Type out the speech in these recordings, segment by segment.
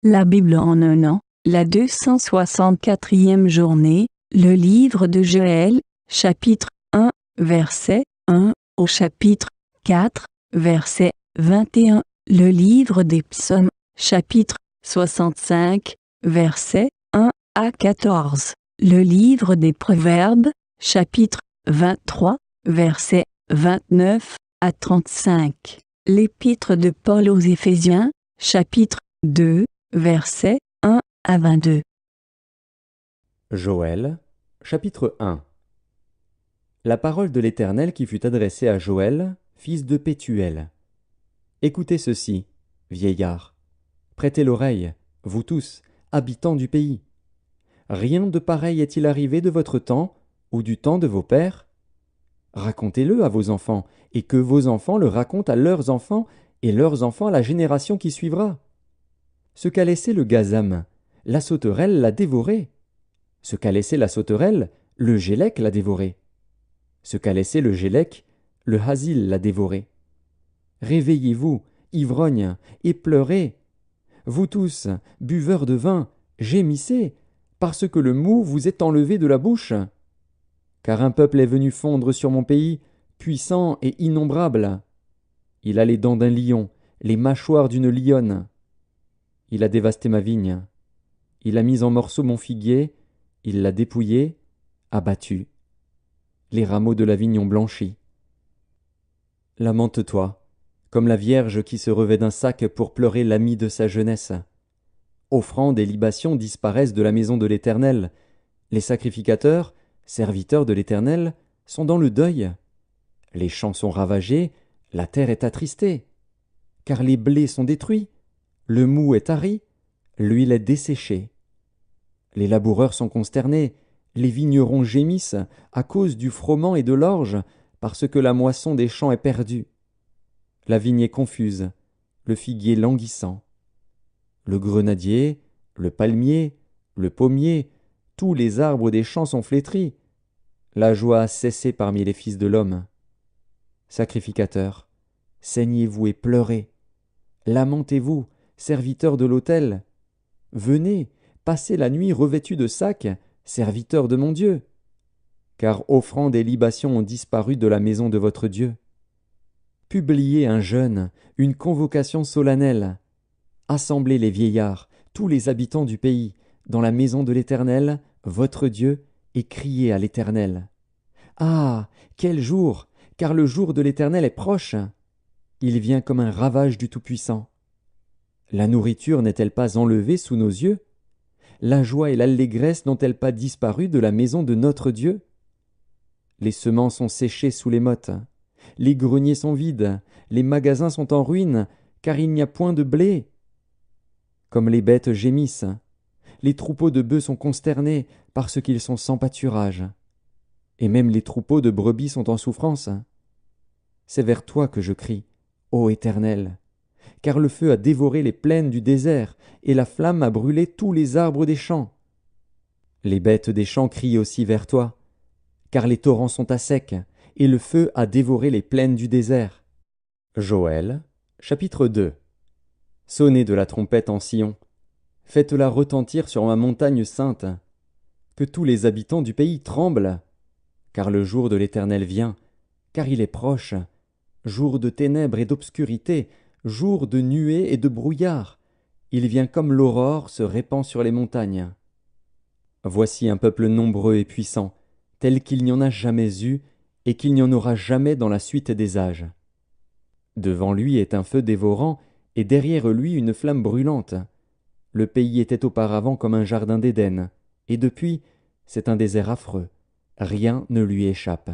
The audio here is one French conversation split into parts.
La Bible en un an, la 264e journée, le livre de Joël, chapitre 1, verset 1, au chapitre 4, verset 21, le livre des psaumes, chapitre 65, verset 1 à 14, le livre des proverbes, chapitre 23, verset 29 à 35, l'épître de Paul aux Éphésiens, chapitre 2, versets 1 à 22. Joël, chapitre 1. La parole de l'Éternel qui fut adressée à Joël, fils de Pétuel. Écoutez ceci, vieillards. Prêtez l'oreille, vous tous, habitants du pays. Rien de pareil est-il arrivé de votre temps ou du temps de vos pères? Racontez-le à vos enfants, et que vos enfants le racontent à leurs enfants, et leurs enfants à la génération qui suivra. Ce qu'a laissé le gazam, la sauterelle l'a dévoré. Ce qu'a laissé la sauterelle, le gélec l'a dévoré. Ce qu'a laissé le gélec, le hasil l'a dévoré. Réveillez-vous, ivrognes, et pleurez. Vous tous, buveurs de vin, gémissez, parce que le mou vous est enlevé de la bouche. Car un peuple est venu fondre sur mon pays, puissant et innombrable. Il a les dents d'un lion, les mâchoires d'une lionne. Il a dévasté ma vigne. Il a mis en morceaux mon figuier, il l'a dépouillé, abattu. Les rameaux de la vigne ont blanchi. Lamente-toi, comme la vierge qui se revêt d'un sac pour pleurer l'ami de sa jeunesse. Offrandes et libations disparaissent de la maison de l'Éternel. Les sacrificateurs, serviteurs de l'Éternel, sont dans le deuil. Les champs sont ravagés, la terre est attristée. Car les blés sont détruits, le mou est tari, l'huile est desséchée. Les laboureurs sont consternés, les vignerons gémissent à cause du froment et de l'orge, parce que la moisson des champs est perdue. La vigne est confuse, le figuier languissant. Le grenadier, le palmier, le pommier, tous les arbres des champs sont flétris. La joie a cessé parmi les fils de l'homme. Sacrificateurs, saignez-vous et pleurez. Lamentez-vous, serviteurs de l'autel. Venez, passez la nuit revêtus de sacs, serviteurs de mon Dieu. Car offrandes et libations ont disparu de la maison de votre Dieu. Publiez un jeûne, une convocation solennelle. Assemblez les vieillards, tous les habitants du pays, dans la maison de l'Éternel, votre Dieu, et criez à l'Éternel. Ah, quel jour, car le jour de l'Éternel est proche. Il vient comme un ravage du Tout-Puissant. La nourriture n'est-elle pas enlevée sous nos yeux? La joie et l'allégresse n'ont-elles pas disparu de la maison de notre Dieu? Les semences sont séchées sous les mottes, les greniers sont vides, les magasins sont en ruine, car il n'y a point de blé. Comme les bêtes gémissent, les troupeaux de bœufs sont consternés parce qu'ils sont sans pâturage, et même les troupeaux de brebis sont en souffrance. C'est vers toi que je crie, ô Éternel, car le feu a dévoré les plaines du désert, et la flamme a brûlé tous les arbres des champs. Les bêtes des champs crient aussi vers toi, car les torrents sont à sec, et le feu a dévoré les plaines du désert. Joël, chapitre 2. Sonnez de la trompette en Sion, faites-la retentir sur ma montagne sainte, que tous les habitants du pays tremblent, car le jour de l'Éternel vient, car il est proche, jour de ténèbres et d'obscurité, jour de nuées et de brouillard. Il vient comme l'aurore se répand sur les montagnes. Voici un peuple nombreux et puissant, tel qu'il n'y en a jamais eu et qu'il n'y en aura jamais dans la suite des âges. Devant lui est un feu dévorant et derrière lui une flamme brûlante. Le pays était auparavant comme un jardin d'Éden, et depuis, c'est un désert affreux. Rien ne lui échappe.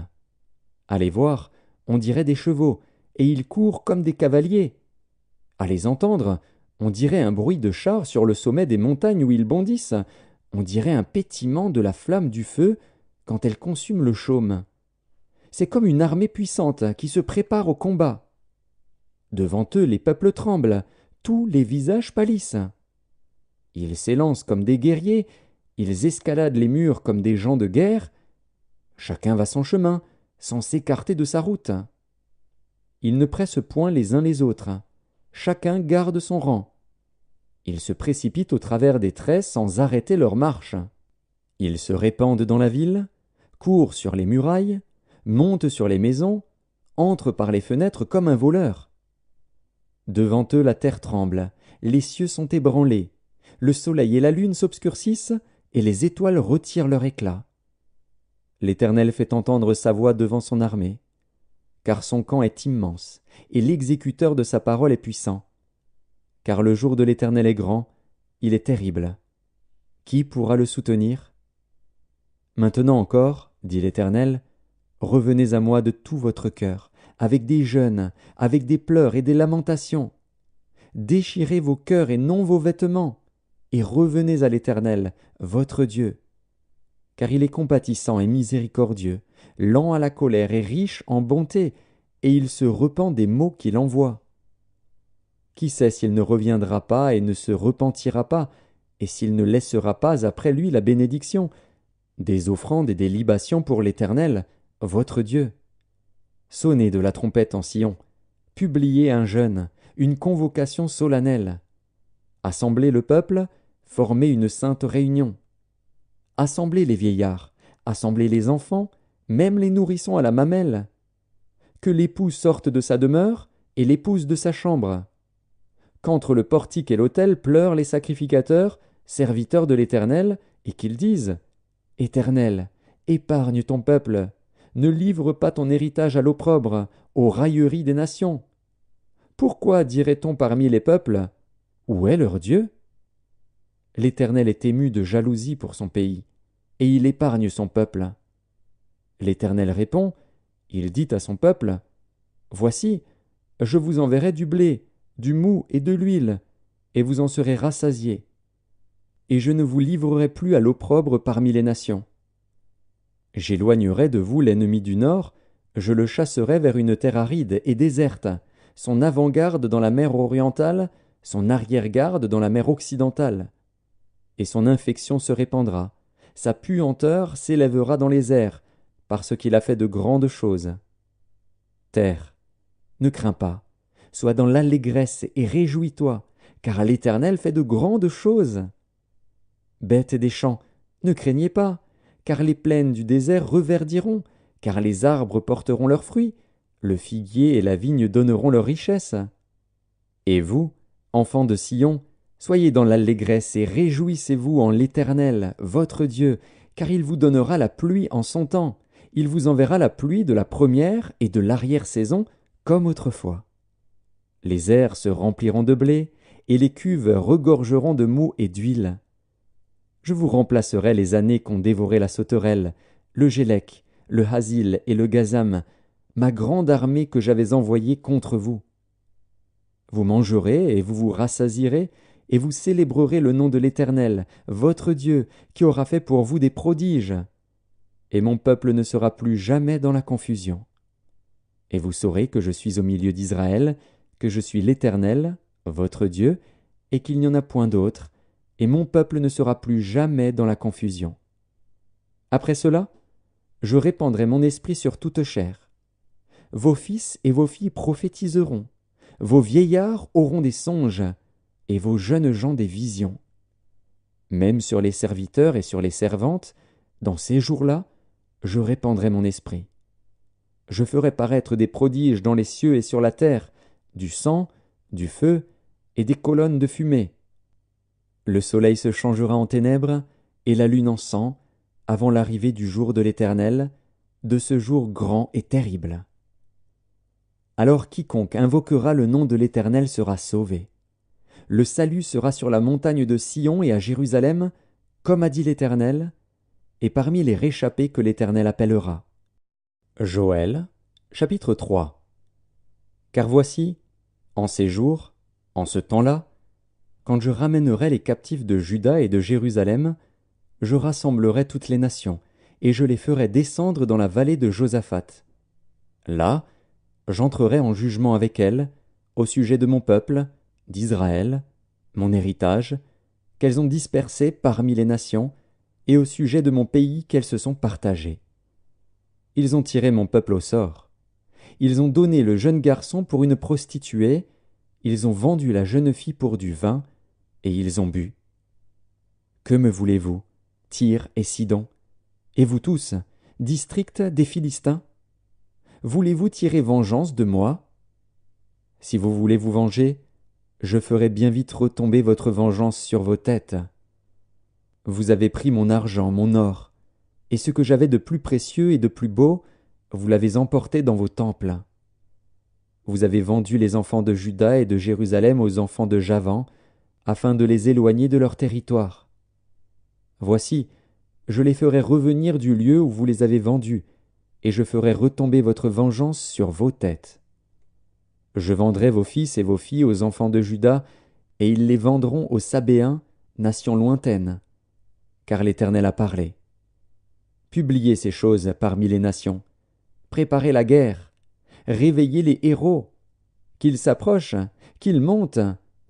À les voir, on dirait des chevaux, et ils courent comme des cavaliers. À les entendre, on dirait un bruit de chars sur le sommet des montagnes où ils bondissent. On dirait un pétillement de la flamme du feu quand elle consume le chaume. C'est comme une armée puissante qui se prépare au combat. Devant eux, les peuples tremblent, tous les visages pâlissent. Ils s'élancent comme des guerriers, ils escaladent les murs comme des gens de guerre. Chacun va son chemin, sans s'écarter de sa route. Ils ne pressent point les uns les autres, chacun garde son rang. Ils se précipitent au travers des traits sans arrêter leur marche. Ils se répandent dans la ville, courent sur les murailles, montent sur les maisons, entrent par les fenêtres comme un voleur. Devant eux la terre tremble, les cieux sont ébranlés, le soleil et la lune s'obscurcissent, et les étoiles retirent leur éclat. L'Éternel fait entendre sa voix devant son armée, car son camp est immense, et l'exécuteur de sa parole est puissant. Car le jour de l'Éternel est grand, il est terrible. Qui pourra le soutenir? Maintenant encore, dit l'Éternel, revenez à moi de tout votre cœur, avec des jeûnes, avec des pleurs et des lamentations. Déchirez vos cœurs et non vos vêtements, et revenez à l'Éternel, votre Dieu. Car il est compatissant et miséricordieux, lent à la colère et riche en bonté, et il se repent des maux qu'il envoie. Qui sait s'il ne reviendra pas et ne se repentira pas, et s'il ne laissera pas après lui la bénédiction, des offrandes et des libations pour l'Éternel, votre Dieu. Sonnez de la trompette en Sion, publiez un jeûne, une convocation solennelle. Assemblez le peuple, formez une sainte réunion. Assemblez les vieillards, assemblez les enfants, même les nourrissons à la mamelle. Que l'époux sorte de sa demeure et l'épouse de sa chambre. Qu'entre le portique et l'autel pleurent les sacrificateurs, serviteurs de l'Éternel, et qu'ils disent « Éternel, épargne ton peuple, ne livre pas ton héritage à l'opprobre, aux railleries des nations. Pourquoi dirait-on parmi les peuples « Où est leur Dieu ?» L'Éternel est ému de jalousie pour son pays, et il épargne son peuple. L'Éternel répond, il dit à son peuple, « Voici, je vous enverrai du blé, du mou et de l'huile, et vous en serez rassasiés. Et je ne vous livrerai plus à l'opprobre parmi les nations. J'éloignerai de vous l'ennemi du nord, je le chasserai vers une terre aride et déserte, son avant-garde dans la mer orientale, son arrière-garde dans la mer occidentale. Et son infection se répandra, sa puanteur s'élèvera dans les airs, parce qu'il a fait de grandes choses. Terre, ne crains pas, sois dans l'allégresse et réjouis-toi, car l'Éternel fait de grandes choses. Bêtes des champs, ne craignez pas, car les plaines du désert reverdiront, car les arbres porteront leurs fruits, le figuier et la vigne donneront leur richesse. Et vous, enfants de Sion, soyez dans l'allégresse et réjouissez-vous en l'Éternel, votre Dieu, car il vous donnera la pluie en son temps, il vous enverra la pluie de la première et de l'arrière-saison, comme autrefois. Les airs se rempliront de blé, et les cuves regorgeront de mou et d'huile. Je vous remplacerai les années qu'ont dévoré la sauterelle, le gélec, le hasil et le gazam, ma grande armée que j'avais envoyée contre vous. Vous mangerez et vous vous rassasierez, et vous célébrerez le nom de l'Éternel, votre Dieu, qui aura fait pour vous des prodiges. Et mon peuple ne sera plus jamais dans la confusion. Et vous saurez que je suis au milieu d'Israël, que je suis l'Éternel, votre Dieu, et qu'il n'y en a point d'autre, et mon peuple ne sera plus jamais dans la confusion. Après cela, je répandrai mon esprit sur toute chair. Vos fils et vos filles prophétiseront, vos vieillards auront des songes, et vos jeunes gens des visions. Même sur les serviteurs et sur les servantes, dans ces jours-là, je répandrai mon esprit. Je ferai paraître des prodiges dans les cieux et sur la terre, du sang, du feu et des colonnes de fumée. Le soleil se changera en ténèbres et la lune en sang, avant l'arrivée du jour de l'Éternel, de ce jour grand et terrible. Alors quiconque invoquera le nom de l'Éternel sera sauvé. Le salut sera sur la montagne de Sion et à Jérusalem, comme a dit l'Éternel, et parmi les réchappés que l'Éternel appellera. Joël, chapitre 3. Car voici, en ces jours, en ce temps-là, quand je ramènerai les captifs de Juda et de Jérusalem, je rassemblerai toutes les nations, et je les ferai descendre dans la vallée de Josaphat. Là, j'entrerai en jugement avec elles, au sujet de mon peuple, d'Israël, mon héritage, qu'elles ont dispersé parmi les nations, et au sujet de mon pays qu'elles se sont partagées. Ils ont tiré mon peuple au sort. Ils ont donné le jeune garçon pour une prostituée, ils ont vendu la jeune fille pour du vin, et ils ont bu. Que me voulez-vous, Tyr et Sidon, et vous tous, district des Philistins? Voulez-vous tirer vengeance de moi? Si vous voulez vous venger, je ferai bien vite retomber votre vengeance sur vos têtes. Vous avez pris mon argent, mon or, et ce que j'avais de plus précieux et de plus beau, vous l'avez emporté dans vos temples. Vous avez vendu les enfants de Juda et de Jérusalem aux enfants de Javan, afin de les éloigner de leur territoire. Voici, je les ferai revenir du lieu où vous les avez vendus, et je ferai retomber votre vengeance sur vos têtes. Je vendrai vos fils et vos filles aux enfants de Juda, et ils les vendront aux Sabéens, nation lointaine, car l'Éternel a parlé. Publiez ces choses parmi les nations, préparez la guerre, réveillez les héros, qu'ils s'approchent, qu'ils montent,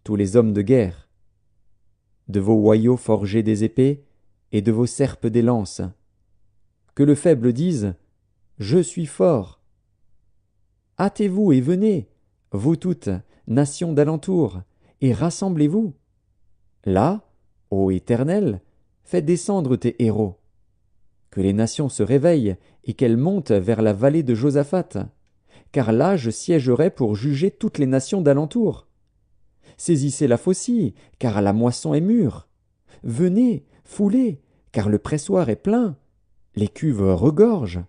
tous les hommes de guerre. De vos hoyaux forgez des épées, et de vos serpes des lances. Que le faible dise « Je suis fort ». Hâtez-vous et venez, vous toutes, nations d'alentour, et rassemblez-vous. Là, ô Éternel, fais descendre tes héros. Que les nations se réveillent et qu'elles montent vers la vallée de Josaphat, car là je siégerai pour juger toutes les nations d'alentour. Saisissez la faucille, car la moisson est mûre. Venez, foulez, car le pressoir est plein. Les cuves regorgent.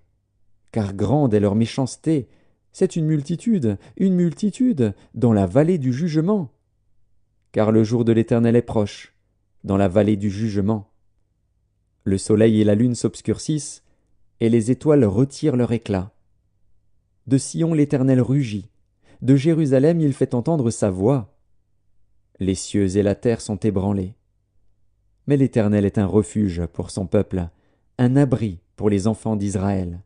Car grande est leur méchanceté, c'est une multitude, dans la vallée du jugement. Car le jour de l'Éternel est proche, dans la vallée du jugement. Le soleil et la lune s'obscurcissent, et les étoiles retirent leur éclat. De Sion l'Éternel rugit, de Jérusalem il fait entendre sa voix. Les cieux et la terre sont ébranlés. Mais l'Éternel est un refuge pour son peuple, un abri pour les enfants d'Israël.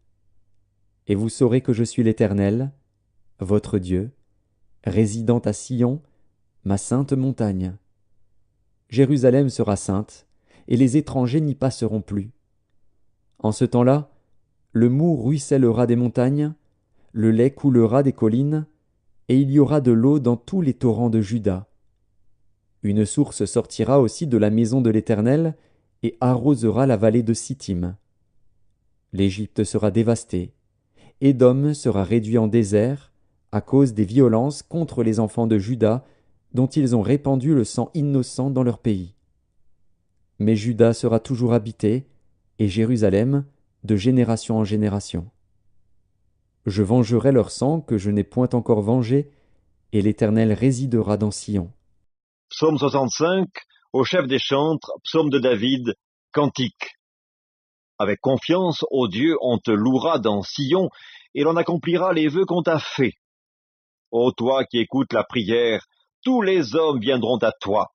Et vous saurez que je suis l'Éternel, votre Dieu, résidant à Sion, ma sainte montagne. Jérusalem sera sainte, et les étrangers n'y passeront plus. En ce temps-là, le mou ruissellera des montagnes, le lait coulera des collines, et il y aura de l'eau dans tous les torrents de Juda. Une source sortira aussi de la maison de l'Éternel, et arrosera la vallée de Sittim. L'Égypte sera dévastée, Édom sera réduit en désert, à cause des violences contre les enfants de Juda, dont ils ont répandu le sang innocent dans leur pays. Mais Juda sera toujours habité, et Jérusalem, de génération en génération. Je vengerai leur sang que je n'ai point encore vengé, et l'Éternel résidera dans Sion. Psaume 65, au chef des chantres, psaume de David, cantique. Avec confiance, ô Dieu, on te louera dans Sion, et l'on accomplira les vœux qu'on t'a faits. Ô toi qui écoutes la prière, tous les hommes viendront à toi.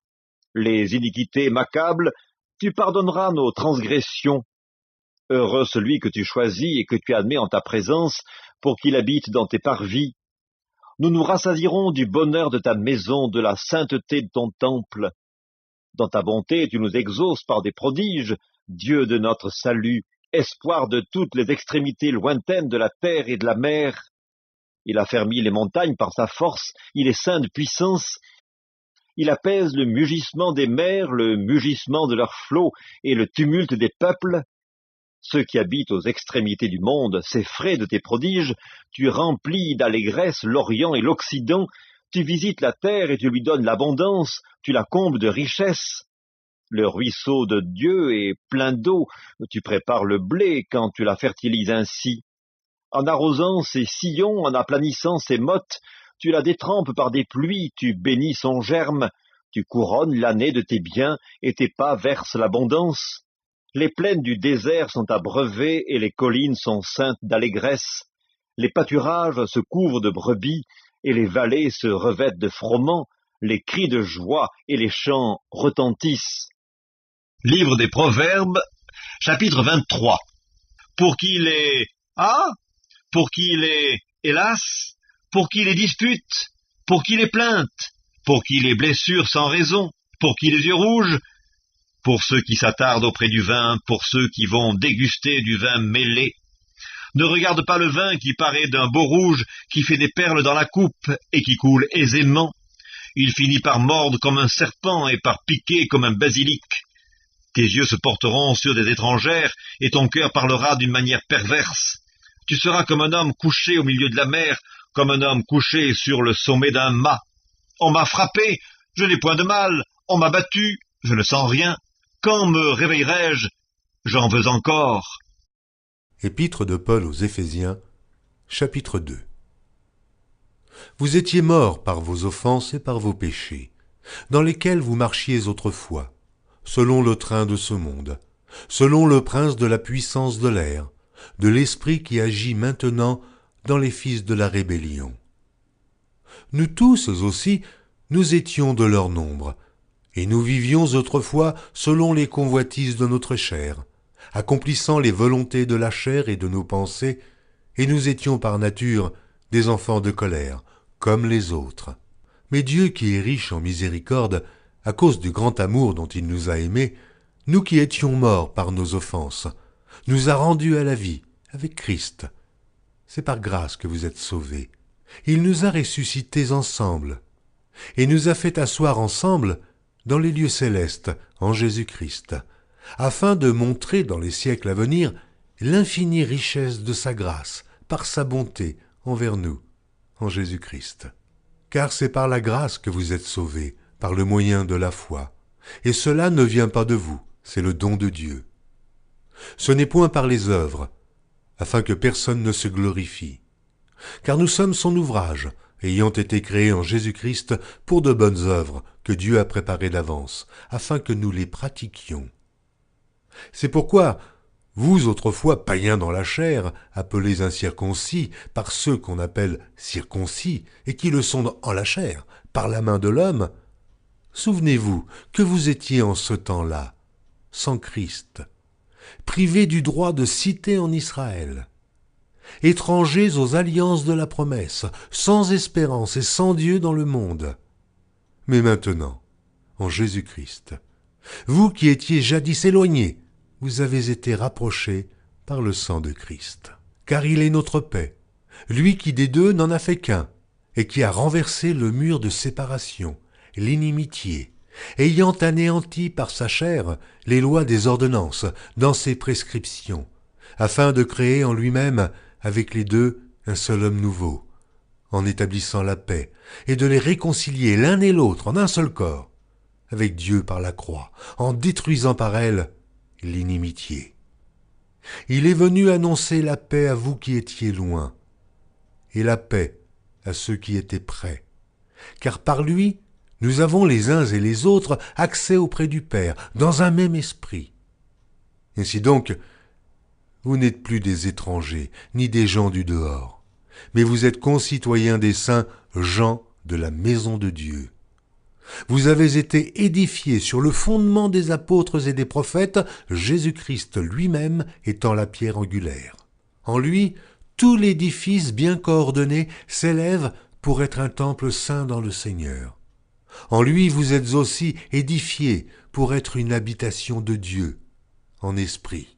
Les iniquités m'accablent, tu pardonneras nos transgressions. Heureux celui que tu choisis et que tu admets en ta présence, pour qu'il habite dans tes parvis. Nous nous rassasierons du bonheur de ta maison, de la sainteté de ton temple. Dans ta bonté, tu nous exauces par des prodiges, Dieu de notre salut, espoir de toutes les extrémités lointaines de la terre et de la mer. Il a fermi les montagnes par sa force, il est saint de puissance. Il apaise le mugissement des mers, le mugissement de leurs flots et le tumulte des peuples. Ceux qui habitent aux extrémités du monde s'effraient de tes prodiges, tu remplis d'allégresse l'Orient et l'Occident, tu visites la terre et tu lui donnes l'abondance, tu la combles de richesses. Le ruisseau de Dieu est plein d'eau, tu prépares le blé quand tu la fertilises ainsi. En arrosant ses sillons, en aplanissant ses mottes, tu la détrempes par des pluies, tu bénis son germe, tu couronnes l'année de tes biens et tes pas versent l'abondance. Les plaines du désert sont abreuvées et les collines sont ceintes d'allégresse. Les pâturages se couvrent de brebis et les vallées se revêtent de froment. Les cris de joie et les chants retentissent. Livre des Proverbes, chapitre 23. Pour qui les pour qui les hélas, pour qui les disputes, pour qui les plaintes, pour qui les blessures sans raison, pour qui les yeux rouges, pour ceux qui s'attardent auprès du vin, pour ceux qui vont déguster du vin mêlé. Ne regarde pas le vin qui paraît d'un beau rouge, qui fait des perles dans la coupe et qui coule aisément, Il finit par mordre comme un serpent et par piquer comme un basilic. Tes yeux se porteront sur des étrangères et ton cœur parlera d'une manière perverse. Tu seras comme un homme couché au milieu de la mer, comme un homme couché sur le sommet d'un mât. On m'a frappé, je n'ai point de mal. On m'a battu, je ne sens rien. Quand me réveillerai-je? J'en veux encore. Épître de Paul aux Éphésiens, chapitre 2. Vous étiez morts par vos offenses et par vos péchés, dans lesquels vous marchiez autrefois, selon le train de ce monde, selon le prince de la puissance de l'air, de l'esprit qui agit maintenant dans les fils de la rébellion. Nous tous aussi, nous étions de leur nombre, et nous vivions autrefois selon les convoitises de notre chair, accomplissant les volontés de la chair et de nos pensées, et nous étions par nature des enfants de colère, comme les autres. Mais Dieu qui est riche en miséricorde, à cause du grand amour dont il nous a aimés, nous qui étions morts par nos offenses, nous a rendus à la vie avec Christ. C'est par grâce que vous êtes sauvés. Il nous a ressuscités ensemble, et nous a fait asseoir ensemble dans les lieux célestes en Jésus-Christ, afin de montrer dans les siècles à venir l'infinie richesse de sa grâce, par sa bonté envers nous, en Jésus-Christ. Car c'est par la grâce que vous êtes sauvés, par le moyen de la foi. Et cela ne vient pas de vous, c'est le don de Dieu. Ce n'est point par les œuvres, afin que personne ne se glorifie. Car nous sommes son ouvrage, ayant été créés en Jésus-Christ pour de bonnes œuvres que Dieu a préparées d'avance, afin que nous les pratiquions. C'est pourquoi, vous autrefois païens dans la chair, appelés incirconcis par ceux qu'on appelle circoncis, et qui le sont en la chair, par la main de l'homme, souvenez-vous que vous étiez en ce temps-là, sans Christ, privés du droit de cité en Israël, étrangers aux alliances de la promesse, sans espérance et sans Dieu dans le monde. Mais maintenant, en Jésus-Christ, vous qui étiez jadis éloignés, vous avez été rapprochés par le sang de Christ. Car il est notre paix, lui qui des deux n'en a fait qu'un, et qui a renversé le mur de séparation, l'inimitié, ayant anéanti par sa chair les lois des ordonnances dans ses prescriptions, afin de créer en lui-même avec les deux un seul homme nouveau, en établissant la paix, et de les réconcilier l'un et l'autre en un seul corps, avec Dieu par la croix, en détruisant par elle l'inimitié. Il est venu annoncer la paix à vous qui étiez loin, et la paix à ceux qui étaient près, car par lui, nous avons les uns et les autres accès auprès du Père, dans un même esprit. Ainsi donc, vous n'êtes plus des étrangers, ni des gens du dehors, mais vous êtes concitoyens des saints, gens de la maison de Dieu. Vous avez été édifiés sur le fondement des apôtres et des prophètes, Jésus-Christ lui-même étant la pierre angulaire. En lui, tout l'édifice bien coordonné s'élève pour être un temple saint dans le Seigneur. En lui, vous êtes aussi édifiés pour être une habitation de Dieu, en esprit.